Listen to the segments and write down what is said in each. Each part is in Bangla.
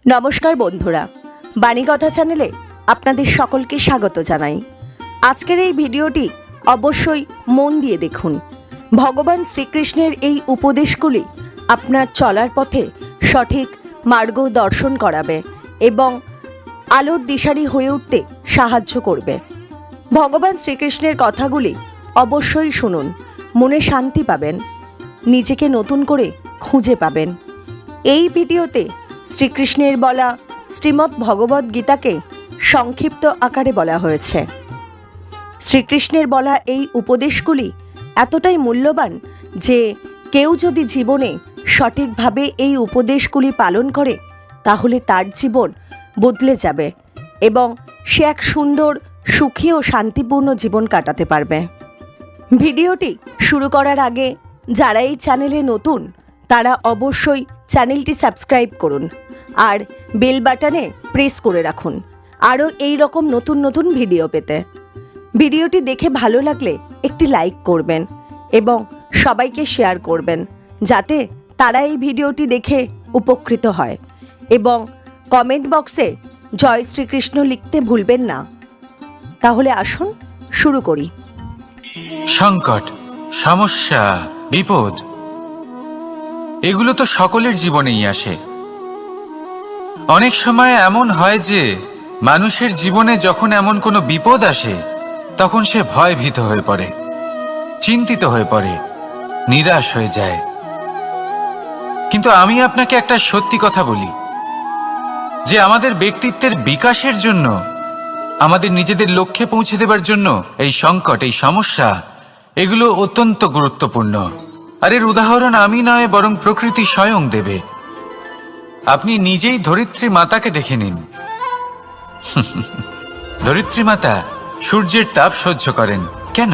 নমস্কার বন্ধুরা, বাণীকথা চ্যানেলে আপনাদের সকলকে স্বাগত জানাই। আজকের এই ভিডিওটি অবশ্যই মন দিয়ে দেখুন। ভগবান শ্রীকৃষ্ণের এই উপদেশগুলি আপনার চলার পথে সঠিক মার্গদর্শন করাবে এবং আলোর দিশারি হয়ে উঠতে সাহায্য করবে। ভগবান শ্রীকৃষ্ণের কথাগুলি অবশ্যই শুনুন, মনে শান্তি পাবেন, নিজেকে নতুন করে খুঁজে পাবেন। এই ভিডিওতে শ্রীকৃষ্ণের বলা শ্রীমদ্ ভগবদ্ গীতাকে সংক্ষিপ্ত আকারে বলা হয়েছে। শ্রীকৃষ্ণের বলা এই উপদেশগুলি এতটাই মূল্যবান যে কেউ যদি জীবনে সঠিকভাবে এই উপদেশগুলি পালন করে তাহলে তার জীবন বদলে যাবে এবং সে এক সুন্দর, সুখী ও শান্তিপূর্ণ জীবন কাটাতে পারবে। ভিডিওটি শুরু করার আগে যারা এই চ্যানেলে নতুন তারা অবশ্যই চ্যানেলটি সাবস্ক্রাইব করুন আর বেল বাটনে প্রেস করে রাখুন আরও এই রকম নতুন নতুন ভিডিও পেতে। ভিডিওটি দেখে ভালো লাগলে একটি লাইক করবেন এবং সবাইকে শেয়ার করবেন যাতে তারা এই ভিডিওটি দেখে উপকৃত হয়, এবং কমেন্ট বক্সে জয় শ্রীকৃষ্ণ লিখতে ভুলবেন না। তাহলে আসুন শুরু করি। সংকট, সমস্যা, বিপদ এগুলো তো সকলের জীবনেই আসে। অনেক সময় এমন হয় যে মানুষের জীবনে যখন এমন কোনো বিপদ আসে তখন সে ভয়ভীত হয়ে পড়ে, চিন্তিত হয়ে পড়ে, নিরাশ হয়ে যায়। কিন্তু আমি আপনাকে একটা সত্যি কথা বলি যে আমাদের ব্যক্তিত্বের বিকাশের জন্য, আমাদের নিজেদের লক্ষ্যে পৌঁছে দেবার জন্য এই সংকট, এই সমস্যা এগুলো অত্যন্ত গুরুত্বপূর্ণ। আর এর উদাহরণ আমি নয় বরং প্রকৃতি স্বয়ং দেবে। আপনি নিজেই ধরিত্রী মাতাকে দেখে নিন। ধরিত্রী মাতা সূর্যের তাপ সহ্য করেন কেন?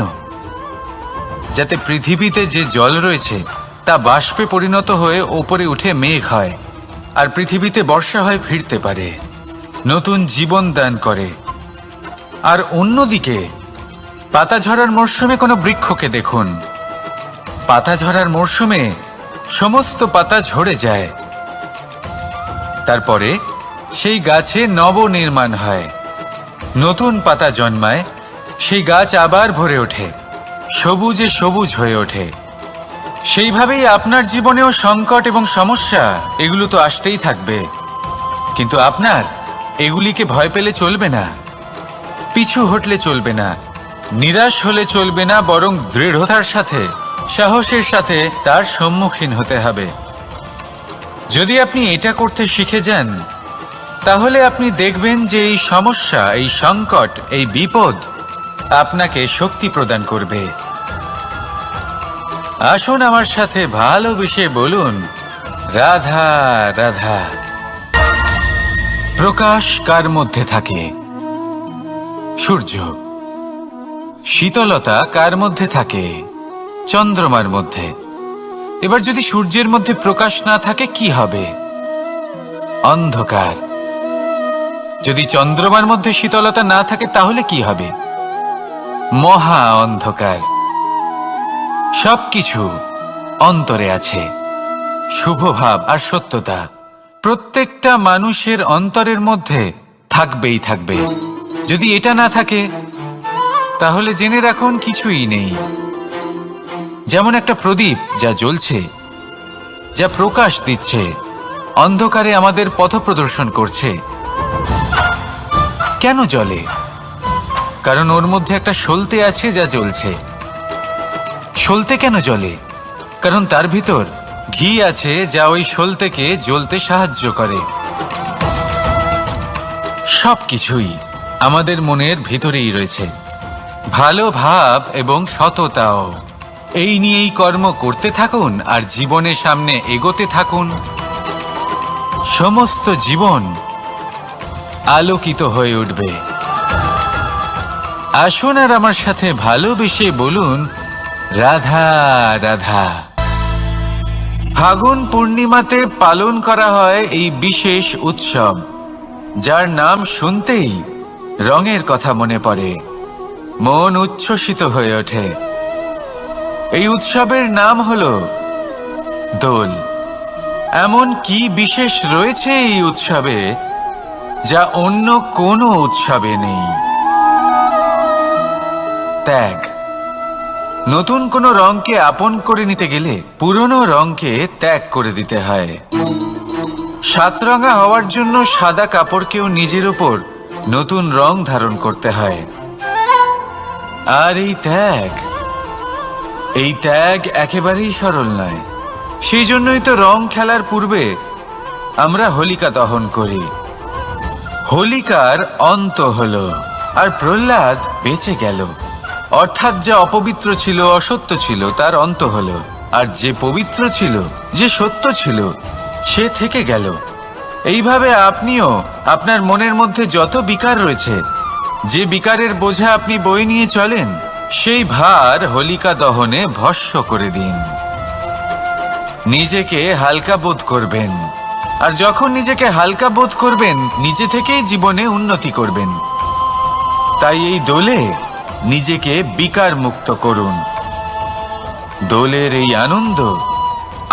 যাতে পৃথিবীতে যে জল রয়েছে তা বাষ্পে পরিণত হয়ে ওপরে উঠে মেঘ হয় আর পৃথিবীতে বর্ষা হয়ে ফিরতে পারে, নতুন জীবন দান করে। আর অন্যদিকে পাতা ঝরার মরশুমে কোনো বৃক্ষকে দেখুন, পাতা ঝরার মরশুমে সমস্ত পাতা ঝরে যায়, তারপরে সেই গাছে নবনির্মাণ হয়, নতুন পাতা জন্মায়, সেই গাছ আবার ভরে ওঠে, সবুজে সবুজ হয়ে ওঠে। সেইভাবেই আপনার জীবনেও সংকট এবং সমস্যা এগুলো তো আসতেই থাকবে, কিন্তু আপনার এগুলিকে ভয় পেলে চলবে না, পিছু হটলে চলবে না, নিরাশ হলে চলবে না, বরং দৃঢ়তার সাথে, সাহসের সাথে তার সম্মুখীন হতে হবে। যদি আপনি এটা করতে শিখে যান তাহলে আপনি দেখবেন যে এই সমস্যা, এই সংকট, এই বিপদ আপনাকে শক্তি প্রদান করবে। আসুন আমার সাথে ভালোবেসে বলুন, রাধা রাধা। প্রকাশ কার মধ্যে থাকে? সূর্য। শীতলতা কার মধ্যে থাকে? চন্দ্রমার মধ্যে। এবার যদি সূর্যের মধ্যে প্রকাশ না থাকে কি হবে? অন্ধকার। যদি চন্দ্রমার মধ্যে শীতলতা না থাকে তাহলে কি হবে? মহা অন্ধকার। সবকিছু অন্তরে আছে, শুভ ভাব আর সত্যতা প্রত্যেকটা মানুষের অন্তরের মধ্যে থাকবেই থাকবে। যদি এটা না থাকে তাহলে জেনে রাখুন কিছুই নেই। যেমন একটা প্রদীপ যা জ্বলছে, যা প্রকাশ দিচ্ছে, অন্ধকারে আমাদের পথ প্রদর্শন করছে। কেন জ্বলে? কারণ ওর মধ্যে একটা সলতে আছে যা জ্বলছে। সলতে কেন জ্বলে? কারণ তার ভিতর ঘি আছে যা ওই সলতেকে জ্বলতে সাহায্য করে। সবকিছুই আমাদের মনের ভিতরেই রয়েছে, ভালো ভাব এবং সততাও। এই নিয়েই কর্ম করতে থাকুন আর জীবনের সামনে এগোতে থাকুন। সমস্ত জীবন আলোকিত হয়ে উঠবে। আসুন আর আমার সাথে ভালোবেসে বলুন, রাধা রাধা। ফাগুন পূর্ণিমাতে পালন করা হয় এই বিশেষ উৎসব, যার নাম শুনতেই রঙের কথা মনে পড়ে, মন উচ্ছ্বসিত হয়ে ওঠে। এই উৎসবের নাম হলো দোল। এমন কি বিশেষ রয়েছে এই উৎসবে যা অন্য কোনো উৎসবে নেই? ত্যাগ। নতুন কোনো রঙকে আপন করে নিতে গেলে পুরনো রঙকে ত্যাগ করে দিতে হয়। সাতরঙা হওয়ার জন্য সাদা কাপড়কেও নিজের উপর নতুন রং ধারণ করতে হয়। আর এই ত্যাগ একেবারেই সরল নয়। সেই জন্যই তো রং খেলার পূর্বে আমরা হোলিকা দহন করি। হোলিকার অন্ত হলো, আর প্রহ্লাদ বেঁচে গেল। অর্থাৎ যা অপবিত্র ছিল, অসত্য ছিল, তার অন্ত হলো, আর যে পবিত্র ছিল, যে সত্য ছিল, সে থেকে গেল। এইভাবে আপনিও আপনার মনের মধ্যে যত বিকার রয়েছে, যে বিকারের বোঝা আপনি বয়ে নিয়ে চলেন, সেই ভার হোলিকা দহনে ভস্ম করে দিন। নিজেকে হালকা বোধ করবেন, আর যখন নিজেকে হালকা বোধ করবেন, নিজে থেকেই জীবনে উন্নতি করবেন। তাই এই দোলে নিজেকে বিকার মুক্ত করুন। দোলের এই আনন্দ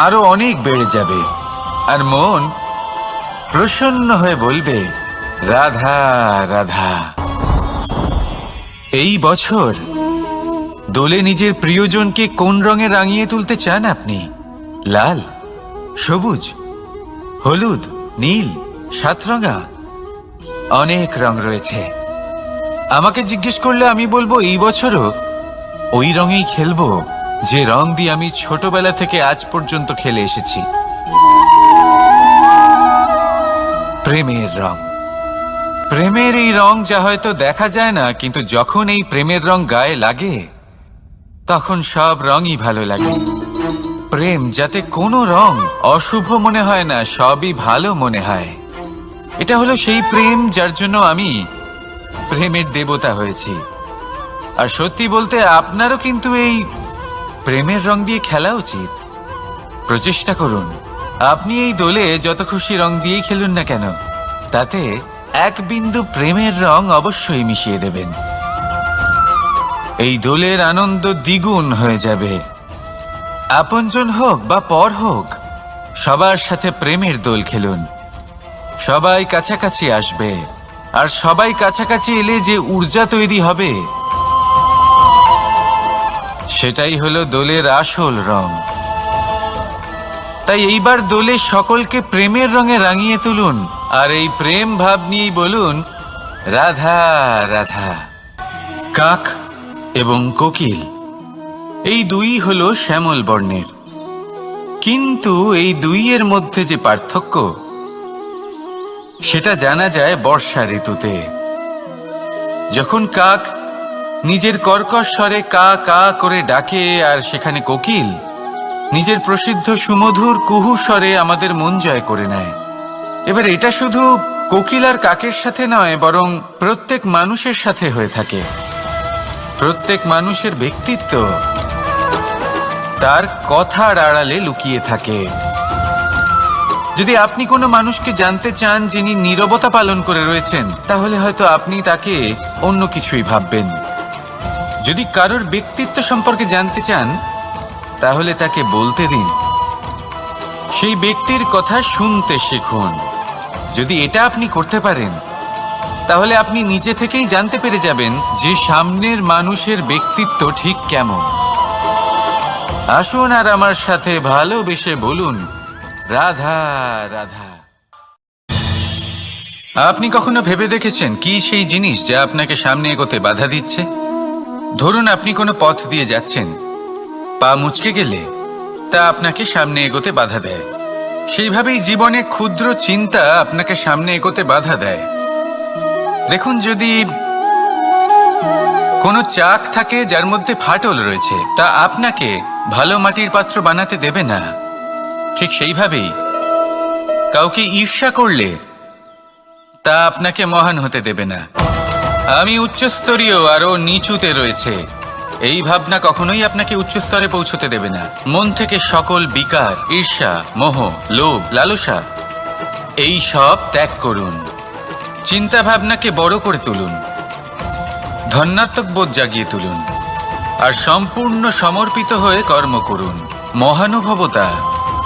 আরো অনেক বেড়ে যাবে, আর মন প্রসন্ন হয়ে বলবে, রাধা রাধা। এই বছর দোলে নিজের প্রিয়জনকে কোন রঙে রাঙিয়ে তুলতে চান আপনি? লাল, সবুজ, হলুদ, নীল, সাতরঙা, অনেক রং রয়েছে। আমাকে জিজ্ঞেস করলে আমি বলবো, এই বছরও ওই রঙেই খেলবো যে রং দিয়ে আমি ছোটবেলা থেকে আজ পর্যন্ত খেলে এসেছি। প্রেমের রং। প্রেমের এই রং যা হয়তো দেখা যায় না, কিন্তু যখন এই প্রেমের রং গায়ে লাগে তখন সব রঙই ভালো লাগে। প্রেম যাতে কোনো রং অশুভ মনে হয় না, সবই ভালো মনে হয়। এটা হলো সেই প্রেম যার জন্য আমি প্রেমের দেবতা হয়েছি। আর সত্যি বলতে আপনারও কিন্তু এই প্রেমের রং দিয়ে খেলা উচিত। প্রচেষ্টা করুন। আপনি এই দোলে যত খুশি রং দিয়েই খেলুন না কেন, তাতে এক বিন্দু প্রেমের রং অবশ্যই মিশিয়ে দেবেন। এই দোলের আনন্দ দ্বিগুণ হয়ে যাবে। আপনজন হোক বা পর হোক, সবার সাথে প্রেমের দোল খেলুন। সবাই কাছাকাছি আসবে, আর সবাই কাছাকাছি এলে যে ঊর্জা তৈরি হবে, সেটাই হলো দোলের আসল রং। তাই এইবার দোলে সকলকে প্রেমের রঙে রাঙিয়ে তুলুন, আর এই প্রেম ভাব নিয়েই বলুন, রাধা রাধা। কাক এবং কোকিল এই দুই হলো শ্যামল বর্ণের, কিন্তু এই দুইয়ের মধ্যে যে পার্থক্য, সেটা জানা যায় বর্ষা ঋতুতে। যখন কাক নিজের কর্কশ স্বরে কা কা করে ডাকে, আর সেখানে কোকিল নিজের প্রসিদ্ধ সুমধুর কুহু স্বরে আমাদের মন জয় করে নেয়। এবার এটা শুধু কোকিল আর কাকের সাথে নয়, বরং প্রত্যেক মানুষের সাথে হয়ে থাকে। প্রত্যেক মানুষের ব্যক্তিত্ব তার কথার আড়ালে লুকিয়ে থাকে। যদি আপনি কোনো মানুষকে জানতে চান যিনি নীরবতা পালন করে রয়েছেন, তাহলে হয়তো আপনি তাকে অন্য কিছুই ভাববেন। যদি কারোর ব্যক্তিত্ব সম্পর্কে জানতে চান, তাহলে তাকে বলতে দিন। সেই ব্যক্তির কথা শুনতে শিখুন। যদি এটা আপনি করতে পারেন, তাহলে আপনি নিজে থেকেই জানতে পেরে যাবেন যে সামনের মানুষের ব্যক্তিত্ব ঠিক কেমন। আসুন আর আমার সাথে ভালোবেসে বলুন, রাধা রাধা। আপনি কখনো ভেবে দেখেছেন কি সেই জিনিস যা আপনাকে সামনে এগোতে বাধা দিচ্ছে? ধরুন আপনি কোনো পথ দিয়ে যাচ্ছেন, পা মুচকে গেলে তা আপনাকে সামনে এগোতে বাধা দেয়। সেইভাবেই জীবনে ক্ষুদ্র চিন্তা আপনাকে সামনে এগোতে বাধা দেয়। দেখুন, যদি কোনো চাক থাকে যার মধ্যে ফাটল রয়েছে, তা আপনাকে ভালো মাটির পাত্র বানাতে দেবে না। ঠিক সেইভাবেই কাউকে ঈর্ষা করলে তা আপনাকে মহান হতে দেবে না। আমি উচ্চস্তরীয় আরো নিচুতে রয়েছে, এই ভাবনা কখনোই আপনাকে উচ্চ স্তরে পৌঁছতে দেবে না। মন থেকে সকল বিকার, ঈর্ষা, মোহ, লোভ, লালসা এই সব ত্যাগ করুন। চিন্তা ভাবনাকে বড় করে তুলুন, ধন্যাত্মক বোধ জাগিয়ে তুলুন, আর সম্পূর্ণ সমর্পিত হয়ে কর্ম করুন। মহানুভবতা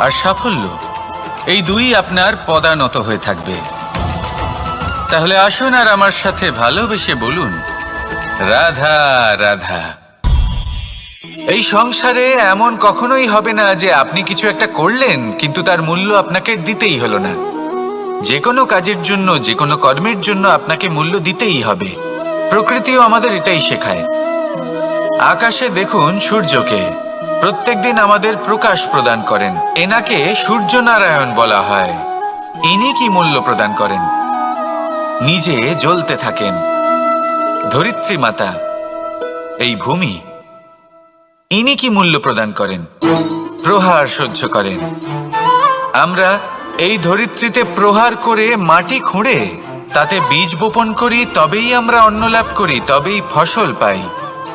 আর সাফল্য এই দুই আপনার পদানত হয়ে থাকবে। তাহলে আসুন আর আমার সাথে ভালোবেসে বলুন, রাধা রাধা। এই সংসারে এমন কখনোই হবে না যে আপনি কিছু একটা করলেন কিন্তু তার মূল্য আপনাকে দিতেই হলো না। যে কোনো কাজের জন্য, যে কোনো কর্মের জন্য আপনাকে মূল্য দিতেই হবে। প্রকৃতিও আমাদের এটাই শেখায়। আকাশে দেখুন সূর্যকে, প্রত্যেকদিন আমাদের প্রকাশ প্রদান করেন। এনাকে সূর্য নারায়ণ বলা হয়। ইনি কি মূল্য প্রদান করেন? নিজে জ্বলতে থাকেন। ধরিত্রী মাতা, এই ভূমি, ইনি কি মূল্য প্রদান করেন? প্রহার সহ্য করেন। আমরা এই ধরিত্রীতে প্রহার করে মাটি খুঁড়ে তাতে বীজ বপন করি, তবেই আমরা অন্ন লাভ করি, তবেই ফসল পাই।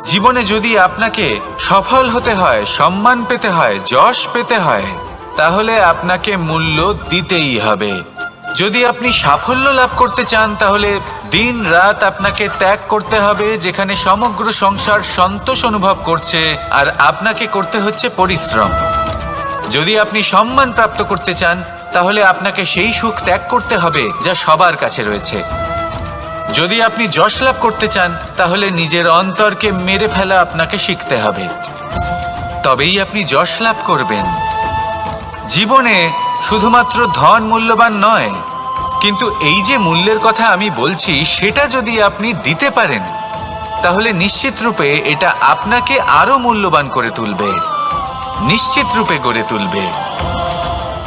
জীবনে যদি আপনাকে সফল হতে হয়, সম্মান পেতে হয়, যশ পেতে হয়, তাহলে আপনাকে মূল্য দিতেই হবে। যদি আপনি সাফল্য লাভ করতে চান, তাহলে দিন রাত আপনাকে ত্যাগ করতে হবে, যেখানে সমগ্র সংসার সন্তোষ অনুভব করছে, আর আপনাকে করতে হচ্ছে পরিশ্রম। যদি আপনি সম্মান প্রাপ্ত করতে চান, তাহলে আপনাকে সেই সুখ ত্যাগ করতে হবে যা সবার কাছে রয়েছে। যদি আপনি যশ লাভ করতে চান, তাহলে নিজের অন্তরকে মেরে ফেলা আপনাকে শিখতে হবে, তবেই আপনি যশ লাভ করবেন। জীবনে শুধুমাত্র ধন মূল্যবান নয়, কিন্তু এই যে মূল্যের কথা আমি বলছি, সেটা যদি আপনি দিতে পারেন, তাহলে নিশ্চিত রূপে এটা আপনাকে আরো মূল্যবান করে তুলবে, নিশ্চিত রূপে গড়ে তুলবে।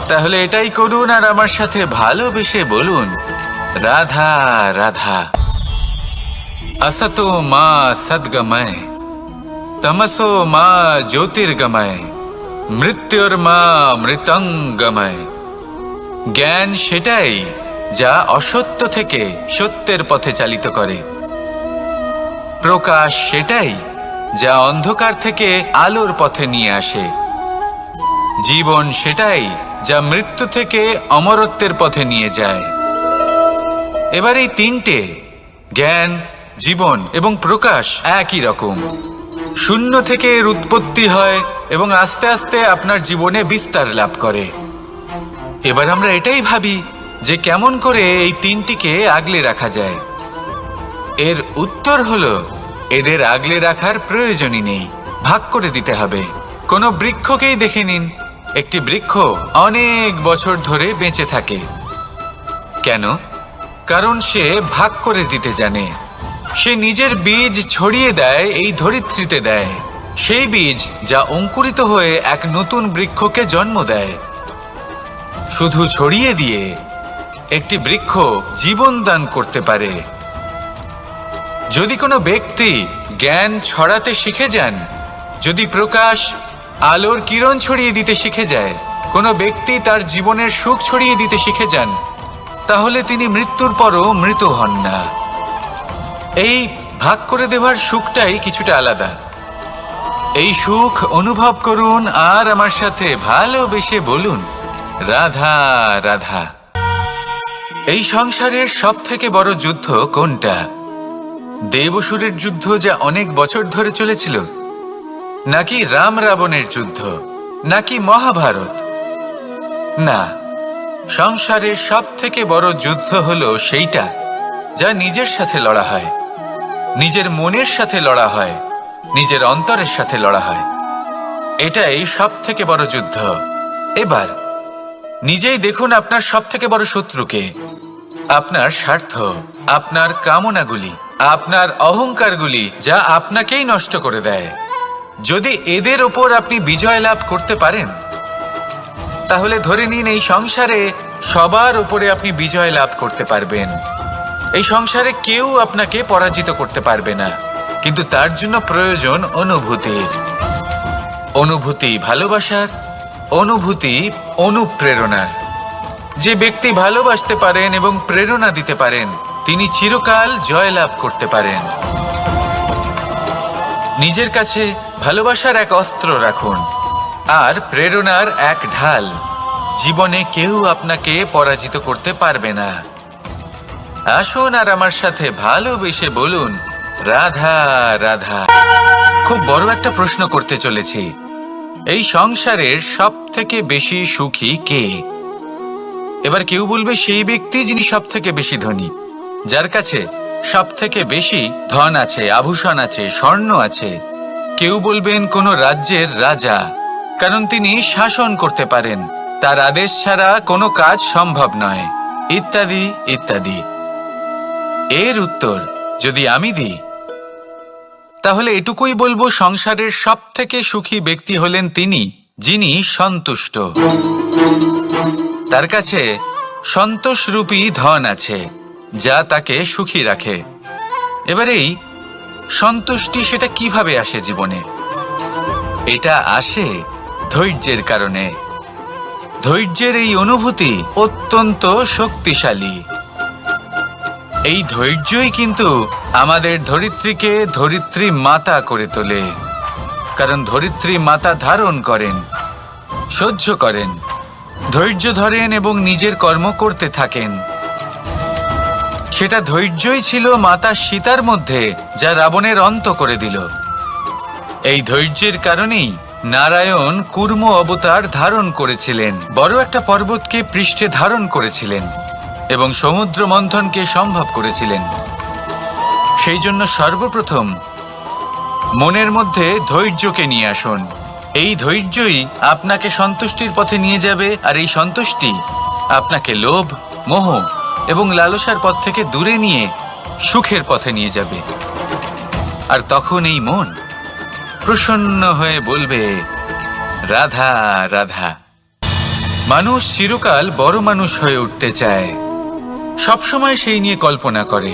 তাহলে এটাই করুন আর আমার সাথে ভালোবেসে বলুন, রাধা রাধা। असतो मा सद्गमय, तमसो मा ज्योतिर्गमय, মৃত্যুর্মা মৃতঙ্গময়। জ্ঞান সেটাই যা অসত্য থেকে সত্যের পথে চালিত করে। প্রকাশ সেটাই যা অন্ধকার থেকে আলোর পথে নিয়ে আসে। জীবন সেটাই যা মৃত্যু থেকে অমরত্বের পথে নিয়ে যায়। এবার এই তিনটে, জ্ঞান, জীবন এবং প্রকাশ, একই রকম। শূন্য থেকে এর উৎপত্তি হয় এবং আস্তে আস্তে আপনার জীবনে বিস্তার লাভ করে। এবার আমরা এটাই ভাবি যে কেমন করে এই তিনটিকে আগলে রাখা যায়। এর উত্তর হলো, এদের আগলে রাখার প্রয়োজনই নেই, ভাগ করে দিতে হবে। কোনো বৃক্ষকেই দেখে নিন, একটি বৃক্ষ অনেক বছর ধরে বেঁচে থাকে। কেন? কারণ সে ভাগ করে দিতে জানে। সে নিজের বীজ ছড়িয়ে দেয়, এই ধরিত্রীতে দেয়, সেই বীজ যা অঙ্কুরিত হয়ে এক নতুন বৃক্ষকে জন্ম দেয়। শুধু ছড়িয়ে দিয়ে একটি বৃক্ষ জীবন দান করতে পারে। যদি কোনো ব্যক্তি জ্ঞান ছড়াতে শিখে যান, যদি প্রকাশ, আলোর কিরণ ছড়িয়ে দিতে শিখে যায়, কোনো ব্যক্তি তার জীবনের সুখ ছড়িয়ে দিতে শিখে যান, তাহলে তিনি মৃত্যুর পরও মৃত হন না। এই ভাগ করে দেওয়ার সুখটাই কিছুটা আলাদা। এই সুখ অনুভব করুন আর আমার সাথে ভালোবেসে বলুন, রাধা রাধা। এই সংসারের সব থেকে বড় যুদ্ধ কোনটা? দেব-অসুরের যুদ্ধ যা অনেক বছর ধরে চলেছিল, নাকি রাম রাবণের যুদ্ধ, নাকি মহাভারত? না, সংসারের সব থেকে বড় যুদ্ধ হলো সেইটা যা নিজের সাথে লড়া হয়, নিজের মনের সাথে লড়া হয়, নিজের অন্তরের সাথে লড়া হয়। এটাই সব থেকে বড় যুদ্ধ। এবার নিজেই দেখুন আপনার সব থেকে বড় শত্রুকে। আপনার স্বার্থ, আপনার কামনাগুলি, আপনার অহংকারগুলি, যা আপনাকেই নষ্ট করে দেয়। যদি এদের ওপর আপনি বিজয় লাভ করতে পারেন, তাহলে ধরে নিন এই সংসারে সবার উপরে আপনি বিজয় লাভ করতে পারবেন। এই সংসারে কেউ আপনাকে পরাজিত করতে পারবে না, কিন্তু তার জন্য প্রয়োজন অনুভূতির। অনুভূতি ভালোবাসার, অনুভূতি অনুপ্রেরণার। যে ব্যক্তি ভালোবাসতে পারেন এবং প্রেরণা দিতে পারেন, তিনি চিরকাল জয় লাভ করতে পারেন। নিজের কাছে ভালোবাসার এক অস্ত্র রাখুন আর প্রেরণার এক ঢাল। জীবনে কেউ আপনাকে পরাজিত করতে পারবে না। আসুন আর আমার সাথে ভালোবেসে বলুন, রাধা রাধা। খুব বড় একটা প্রশ্ন করতে চলেছি। এই সংসারের সব থেকে বেশি সুখী কে? এবার কেউ বলবে সেই ব্যক্তি যিনি সব থেকে বেশি ধনী, যার কাছে সব থেকে বেশি ধন আছে, আভূষণ আছে, স্বর্ণ আছে। কেউ বলবেন কোনো রাজ্যের রাজা, কারণ তিনি শাসন করতে পারেন, তার আদেশ ছাড়া কোনো কাজ সম্ভব নয়, ইত্যাদি ইত্যাদি। এর উত্তর যদি আমি দিই, তাহলে এটুকুই বলবো, সংসারের সব থেকে সুখী ব্যক্তি হলেন তিনি যিনি সন্তুষ্ট। তার কাছে সন্তোষরূপী ধন আছে, যা তাকে সুখী রাখে। এবার এই সন্তুষ্টি সেটা কিভাবে আসে জীবনে? এটা আসে ধৈর্যের কারণে। ধৈর্যের এই অনুভূতি অত্যন্ত শক্তিশালী। এই ধৈর্যই কিন্তু আমাদের ধরিত্রীকে ধরিত্রী মাতা করে তোলে, কারণ ধরিত্রী মাতা ধারণ করেন, সহ্য করেন, ধৈর্য ধরেন এবং নিজের কর্ম করতে থাকেন। সেটা ধৈর্যই ছিল মাতা সীতার মধ্যে, যা রাবণের অন্ত করে দিল। এই ধৈর্যের কারণেই নারায়ণ কুর্ম অবতার ধারণ করেছিলেন, বড় একটা পর্বতকে পৃষ্ঠে ধারণ করেছিলেন এবং সমুদ্র মন্থনকে সম্ভব করেছিলেন। সেই জন্য সর্বপ্রথম মনের মধ্যে ধৈর্যকে নিয়ে আসুন। এই ধৈর্যই আপনাকে সন্তুষ্টির পথে নিয়ে যাবে, আর এই সন্তুষ্টি আপনাকে লোভ, মোহ এবং লালসার পথ থেকে দূরে নিয়ে সুখের পথে নিয়ে যাবে। আর তখন এই মন প্রসন্ন হয়ে বলবে, রাধা রাধা। মানুষ চিরকাল বড় মানুষ হয়ে উঠতে চায়, সবসময় সেই নিয়ে কল্পনা করে।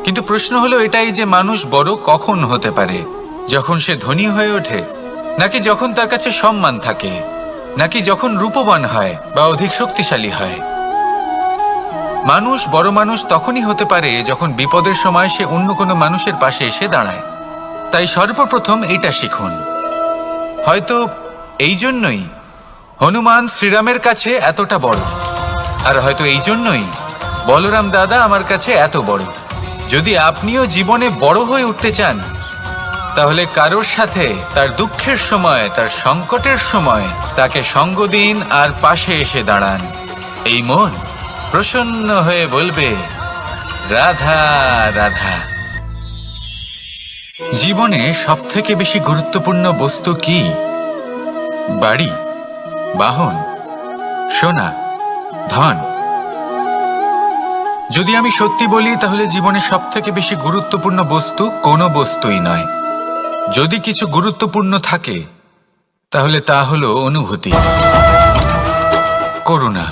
কিন্তু প্রশ্ন হলো এটাই যে মানুষ বড় কখন হতে পারে? যখন সে ধনী হয়ে ওঠে, নাকি যখন তার কাছে সম্মান থাকে, নাকি যখন রূপবান হয় বা অধিক শক্তিশালী হয়? মানুষ বড় মানুষ তখনই হতে পারে যখন বিপদের সময় সে অন্য কোনো মানুষের পাশে এসে দাঁড়ায়। তাই সর্বপ্রথম এটা শিখুন। হয়তো এই জন্যই হনুমান শ্রীরামের কাছে এতটা বড়, আর হয়তো এই জন্যই বলরাম দাদা আমার কাছে এত বড়। যদি আপনিও জীবনে বড় হয়ে উঠতে চান, তাহলে কারোর সাথে তার দুঃখের সময়, তার সংকটের সময় তাকে সঙ্গ দিন আর পাশে এসে দাঁড়ান। এই মন প্রসন্ন হয়ে বলবে, রাধা রাধা। জীবনে সবথেকে বেশি গুরুত্বপূর্ণ বস্তু কি? বাড়ি, বাহন, সোনা, ধন। যদি আমি সত্যি বলি, তাহলে জীবনে সবথেকে বেশি গুরুত্বপূর্ণ বস্তু কোনো বস্তুই নয়। যদি কিছু গুরুত্বপূর্ণ থাকে, তাহলে তা হলো অনুভূতি, করুণা,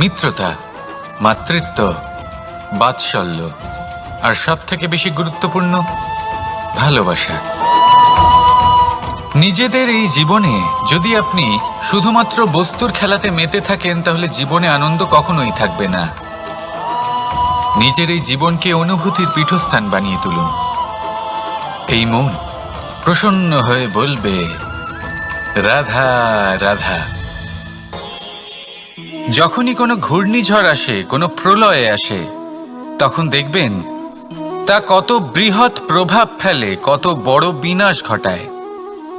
মিত্রতা, মাতৃত্ব, বাৎসল্য, আর সবথেকে বেশি গুরুত্বপূর্ণ ভালোবাসা। নিজেদের এই জীবনে যদি আপনি শুধুমাত্র বস্তুর খেলাতে মেতে থাকেন, তাহলে জীবনে আনন্দ কখনোই থাকবে না। নিজের এই জীবনকে অনুভূতির পীঠস্থান বানিয়ে তুলুন। এই মন প্রসন্ন হয়ে বলবে, রাধা রাধা। যখনই কোনো ঘূর্ণিঝড় আসে, কোনো প্রলয়ে আসে, তখন দেখবেন তা কত বৃহৎ প্রভাব ফেলে, কত বড় বিনাশ ঘটায়,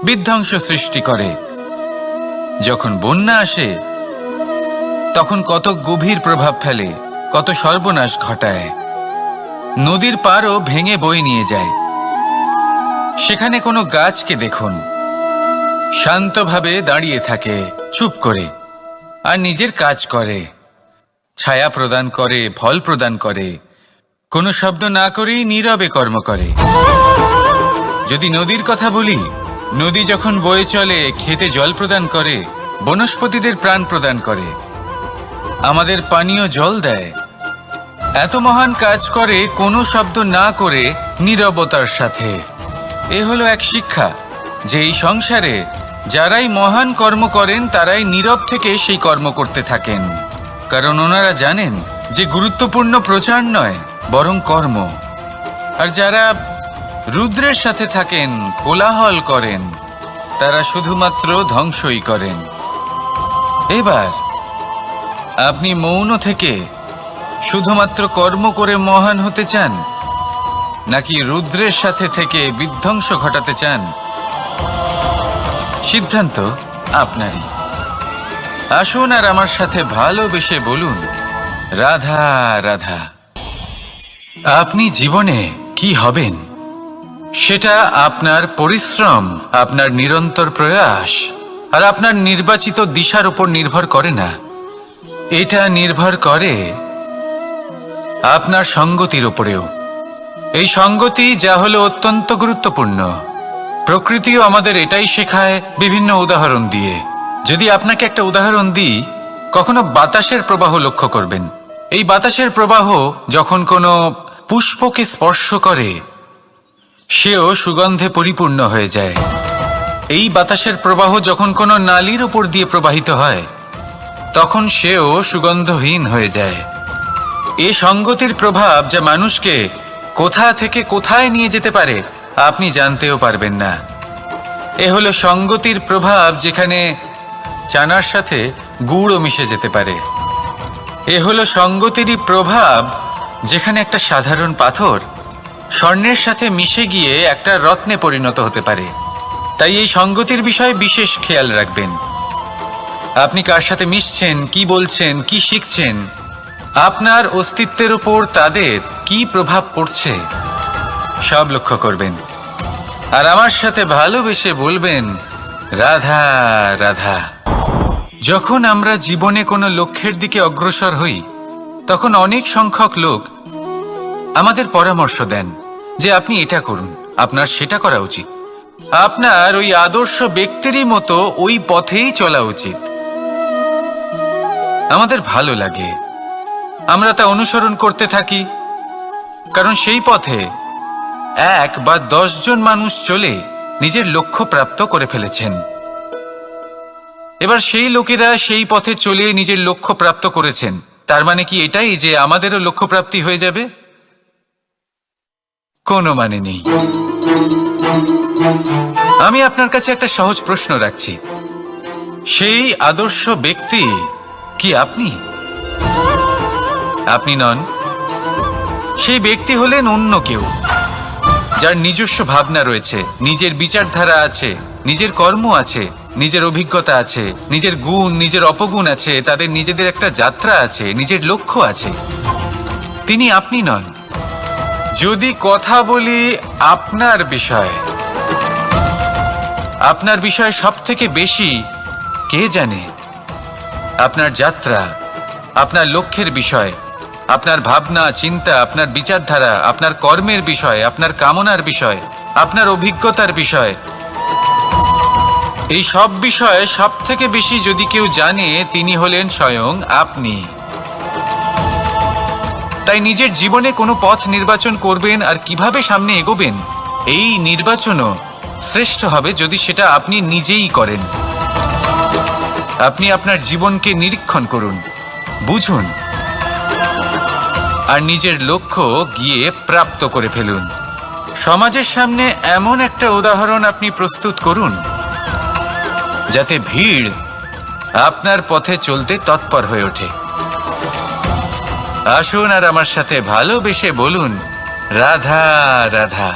বিধ্বংস সৃষ্টি করে। যখন বন্যা আসে, তখন কত গভীর প্রভাব ফেলে, কত সর্বনাশ ঘটায়। নদীর পাড়ও ভেঙে বয়ে নিয়ে যায়। সেখানে কোনো গাছকে দেখুন, শান্তভাবে দাঁড়িয়ে থাকে, চুপ করে, আর নিজের কাজ করে, ছায়া প্রদান করে, ফল প্রদান করে, কোনো শব্দ না করেই নীরবে কর্ম করে। যদি নদীর কথা বলি, নদী যখন বয়ে চলে, খেতে জল প্রদান করে, বনস্পতিদের প্রাণ প্রদান করে, আমাদের পানীয় জল দেয়। এত মহান কাজ করে কোনো শব্দ না করে, নীরবতার সাথে। এ হলো এক শিক্ষা যে এই সংসারে যারাই মহান কর্ম করেন, তারাই নীরব থেকে সেই কর্ম করতে থাকেন, কারণ ওনারা জানেন যে গুরুত্বপূর্ণ প্রচার নয়, বরং কর্ম। আর যারা রুদ্রের সাথে থাকেন, কোলাহল করেন, তারা শুধুমাত্র ধ্বংসই করেন। এবার আপনি মৌন থেকে শুধুমাত্র কর্ম করে মহান হতে চান, নাকি রুদ্রের সাথে থেকে বিধ্বংস ঘটাতে চান? সিদ্ধান্ত আপনারই। আসুন আর আমার সাথে ভালোবেসে বলুন, রাধা রাধা। আপনি জীবনে কি হবেন সেটা আপনার পরিশ্রম, আপনার নিরন্তর প্রয়াস আর আপনার নির্বাচিত দিশার উপর নির্ভর করে না। এটা নির্ভর করে আপনার সঙ্গতির উপরেও। এই সঙ্গতি যা হলো অত্যন্ত গুরুত্বপূর্ণ। প্রকৃতিও আমাদের এটাই শেখায় বিভিন্ন উদাহরণ দিয়ে। যদি আপনাকে একটা উদাহরণ দিই, কখনো বাতাসের প্রবাহ লক্ষ্য করবেন। এই বাতাসের প্রবাহ যখন কোনো পুষ্পকে স্পর্শ করে, সেও সুগন্ধে পরিপূর্ণ হয়ে যায়। এই বাতাসের প্রবাহ যখন কোনো নালীর উপর দিয়ে প্রবাহিত হয়, তখন সেও সুগন্ধহীন হয়ে যায়। এই সঙ্গতির প্রভাব যা মানুষকে কোথা থেকে কোথায় নিয়ে যেতে পারে আপনি জানতেও পারবেন না। এ হলো সঙ্গতির প্রভাব, যেখানে চানার সাথে গুড়ও মিশে যেতে পারে। এ হলো সঙ্গতিরই প্রভাব, যেখানে একটা সাধারণ পাথর স্বর্ণের সাথে মিশে গিয়ে একটা রত্নে পরিণত হতে পারে। তাই এই সঙ্গতির বিষয়ে বিশেষ খেয়াল রাখবেন। আপনি কার সাথে মিশছেন, কি বলছেন, কি শিখছেন, আপনার অস্তিত্বের উপর তাদের কি প্রভাব পড়ছে সব লক্ষ্য করবেন। আর আমার সাথে ভালোবেসে বলবেন, রাধা রাধা। যখন আমরা জীবনে কোনো লক্ষ্যের দিকে অগ্রসর হই, তখন অনেক সংখ্যক লোক আমাদের পরামর্শ দেন যে আপনি এটা করুন, আপনার সেটা করা উচিত, আপনার ওই আদর্শ ব্যক্তিরই মতো ওই পথেই চলা উচিত। আমাদের ভালো লাগে, আমরা তা অনুসরণ করতে থাকি, কারণ সেই পথে 1 বা 10 জন মানুষ চলে নিজের লক্ষ্য প্রাপ্ত করে ফেলেছেন। এবার সেই লোকেরা সেই পথে চলে নিজের লক্ষ্য প্রাপ্ত করেছেন, তার মানে কি এটাই যে আমাদেরও লক্ষ্য প্রাপ্তি হয়ে যাবে? কোনো মানে নেই। আমি আপনার কাছে একটা সহজ প্রশ্ন রাখছি, সেই আদর্শ ব্যক্তি কি আপনি? আপনি নন। সেই ব্যক্তি হলেন অন্য কেউ, যার নিজস্ব ভাবনা রয়েছে, নিজের বিচারধারা আছে, নিজের কর্ম আছে, নিজের অভিজ্ঞতা আছে, নিজের গুণ, নিজের অপগুণ আছে, তাদের নিজেদের একটা যাত্রা আছে, নিজের লক্ষ্য আছে। তিনি আপনি নন। যদি কথা বলি আপনার বিষয়ে, আপনার বিষয়ে সব থেকে বেশি কে জানে? আপনার যাত্রা, আপনার লক্ষ্যের বিষয়, আপনার ভাবনা চিন্তা, আপনার বিচারধারা, আপনার কর্মের বিষয়, আপনার কামনার বিষয়, আপনার অভিজ্ঞতার বিষয়, এই সব বিষয়ে সব থেকে বেশি যদি কেউ জানে, তিনি হলেন স্বয়ং আপনি। তাই নিজের জীবনে কোনো পথ নির্বাচন করবেন আর কিভাবে সামনে এগোবেন, এই নির্বাচনও শ্রেষ্ঠ হবে যদি সেটা আপনি নিজেই করেন। আপনি আপনার জীবনকে নিরীক্ষণ করুন, বুঝুন, আর নিজের লক্ষ্য গিয়ে প্রাপ্ত করে ফেলুন। সমাজের সামনে এমন একটা উদাহরণ আপনি প্রস্তুত করুন যাতে ভিড় আপনার পথে চলতে তৎপর হয়ে ওঠে। আসুন আর আমার সাথে ভালোবেসে বলুন, রাধা রাধা।